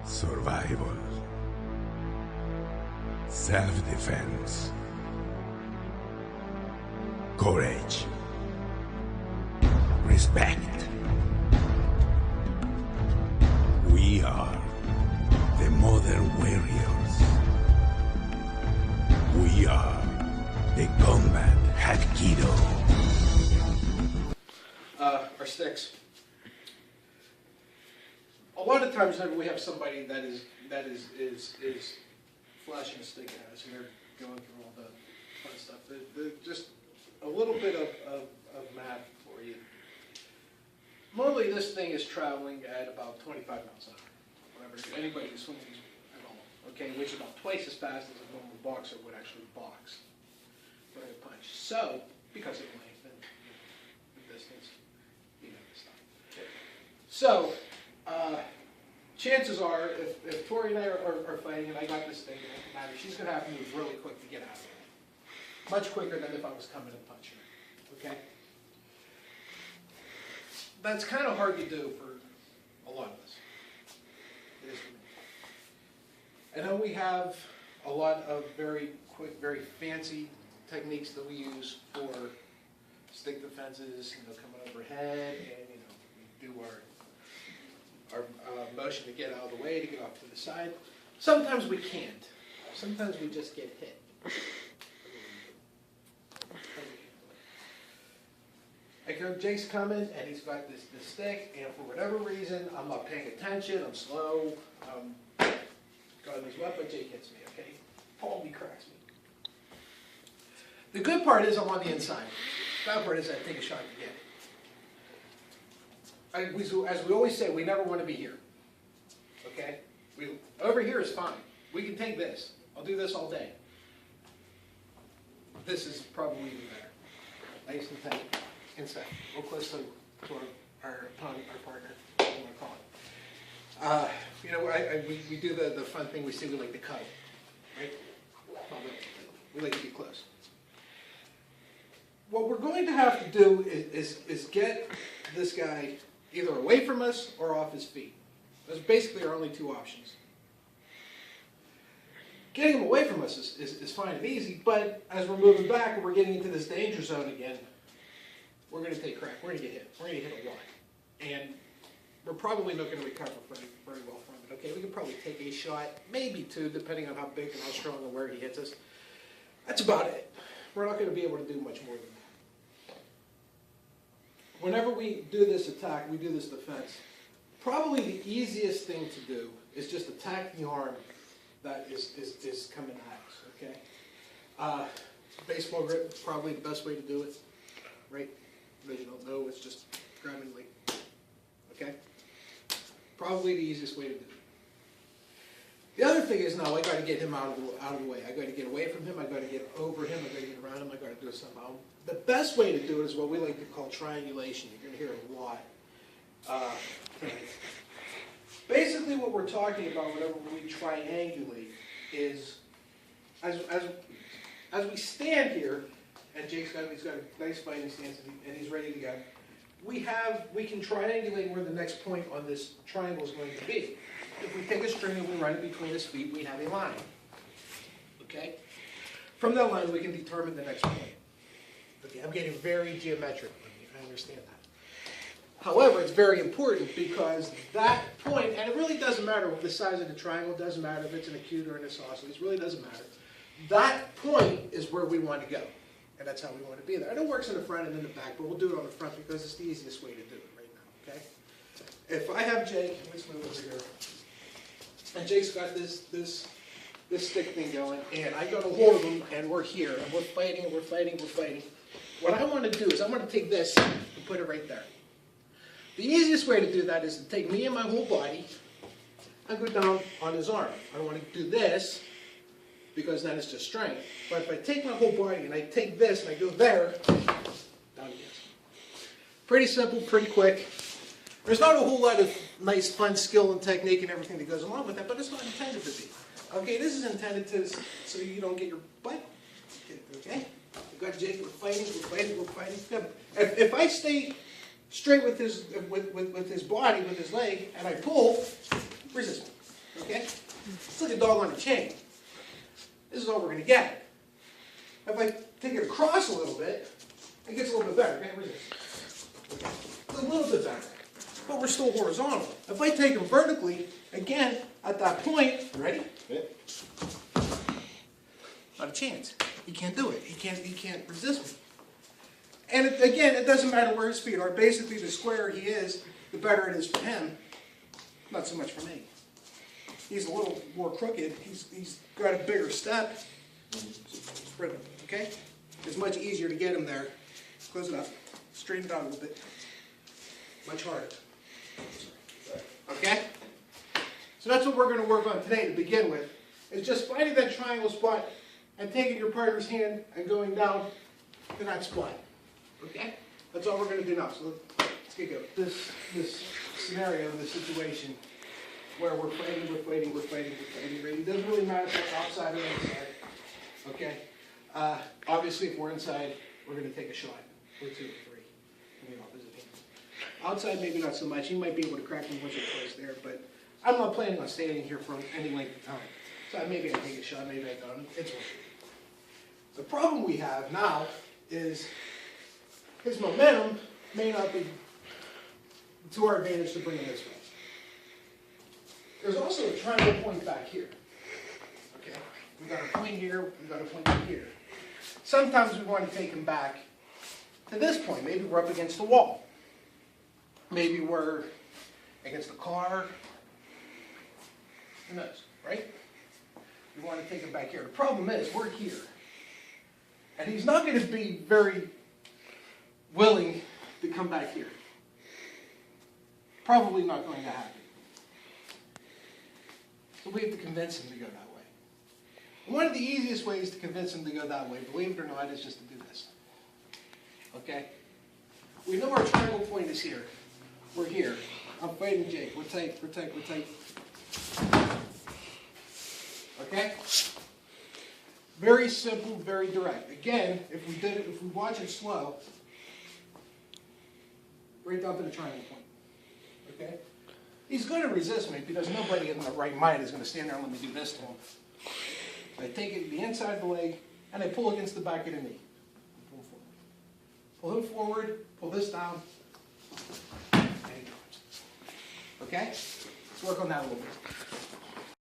survival, self-defense, courage, respect. We are the modern warriors. We are the combat Hapkido. Our sticks. A lot of times whenever we have somebody that is flashing a stick at us and they're going through all the fun stuff, just a little bit of math for you. Normally this thing is traveling at about 25 miles an hour. Whenever anybody who swings these at all, okay, which is about twice as fast as a normal boxer would actually box during a punch. So, because of length and the distance, you know this stuff. So, chances are, if Tori and I are fighting and I got this thing, it doesn't matter, she's going to have to move really quick to get out of it. Much quicker than if I was coming and punching her. Okay? That's kind of hard to do for a lot of us. It is for me. I know we have a lot of very quick, very fancy techniques that we use for stick defenses, coming overhead, and we do our motion to get out of the way, to get off to the side. Sometimes we can't. Sometimes we just get hit. Jake's coming, and he's got this stick, and for whatever reason, I'm not paying attention, I'm slow, got his weapon, Jake hits me, okay? Paul, he cracks me. The good part is I'm on the inside. The bad part is I take a shot again. As we always say, we never want to be here. Okay? Over here is fine. We can take this. I'll do this all day. This is probably even better. Nice and tight. Inside. Real close to our opponent, our partner. What do you want to call it? We do the fun thing we say we like to cuddle. Right? We like to be close. What we're going to have to do is get this guy either away from us or off his feet. Those basically our only two options. Getting him away from us is fine and easy, but as we're moving back and we're getting into this danger zone again, we're going to take crack. We're going to get hit. We're going to get hit a lot. And we're probably not going to recover very well from it. Okay, we could probably take a shot, maybe two, depending on how big and how strong and where he hits us. That's about it. We're not going to be able to do much more than that. Whenever we do this attack, we do this defense, probably the easiest thing to do is just attack the arm that is coming at us, okay? Baseball grip is probably the best way to do it, right? If you don't know, it's just grabbing like, okay? Probably the easiest way to do it. The other thing is now I got to get him out of the way. I got to get away from him. I got to get over him. I got to get around him. I got to do it somehow. The best way to do it is what we like to call triangulation. You're going to hear it a lot. Basically, what we're talking about whenever we triangulate is, as we stand here, and he's got a nice fighting stance, and he's ready to go. We can triangulate where the next point on this triangle is going to be. If we take a string and we run it between his feet, we have a line. Okay? From that line, we can determine the next point. Okay, I'm getting very geometric. I understand that. However, it's very important because that point, and it really doesn't matter what the size of the triangle, it doesn't matter if it's an acute or an isosceles, it really doesn't matter. That point is where we want to go. And that's how we want to be there. And it works in the front and in the back, but we'll do it on the front because it's the easiest way to do it right now, okay? If I have Jake, let's move over here, and Jake's got this stick thing going, and I got a hold of him, and we're here, and we're fighting, and we're fighting, we're fighting. What I want to do is I want to take this and put it right there. The easiest way to do that is to take me and my whole body and go down on his arm. I don't want to do this, because then it's just strength. But if I take my whole body and I take this and I go there, down again. Pretty simple, pretty quick. There's not a whole lot of nice, fun skill and technique and everything that goes along with that, but it's not intended to be. Okay, this is intended to so you don't get your butt kicked, okay? We've got Jake, we're fighting, we're fighting, we're fighting. If I stay straight with his body, with his leg, and I pull, resist. Okay? It's like a dog on a chain. This is all we're going to get. If I take it across a little bit, it gets a little bit better. Okay, resist. Okay. It's a little bit better. But we're still horizontal. If I take him vertically, again, at that point, ready? Yeah. Not a chance. He can't do it. He can't resist me. And again, it doesn't matter where his feet are. Basically, the squarer he is, the better it is for him. Not so much for me. He's a little more crooked. He's got a bigger step. Spread it, okay? It's much easier to get him there. Close it up. Straighten it out a little bit. Much harder. Okay? So that's what we're going to work on today to begin with. Is just finding that triangle spot and taking your partner's hand and going down to that spot. Okay? That's all we're going to do now. So let's get going. This scenario, this situation, where we're fighting. It doesn't really matter if we're outside or inside. Okay? Obviously, if we're inside, we're going to take a shot. Or 2 or 3 from the opposite hand. Outside, maybe not so much. He might be able to crack me once or twice there, but I'm not planning on standing here for any length of time. So maybe I take a shot, maybe I don't. It's worth it. The problem we have now is his momentum may not be to our advantage to bring him this way. There's also a triangle point back here. Okay? We've got a point here, we've got a point here. Sometimes we want to take him back to this point. Maybe we're up against the wall. Maybe we're against the car. Who knows, right? We want to take him back here. The problem is, we're here. And he's not going to be very willing to come back here. Probably not going to happen. So we have to convince him to go that way. And one of the easiest ways to convince him to go that way, believe it or not, is just to do this. Okay? We know our triangle point is here. We're here. I'm fighting Jake. We're tight. Okay? Very simple, very direct. Again, if we watch it slow, right down to the triangle point. Okay? He's going to resist me because nobody in their right mind is going to stand there and let me do this to him. I take it the inside of the leg and I pull against the back of the knee. Pull him forward, pull this down, and he drops. Okay? Let's work on that a little bit.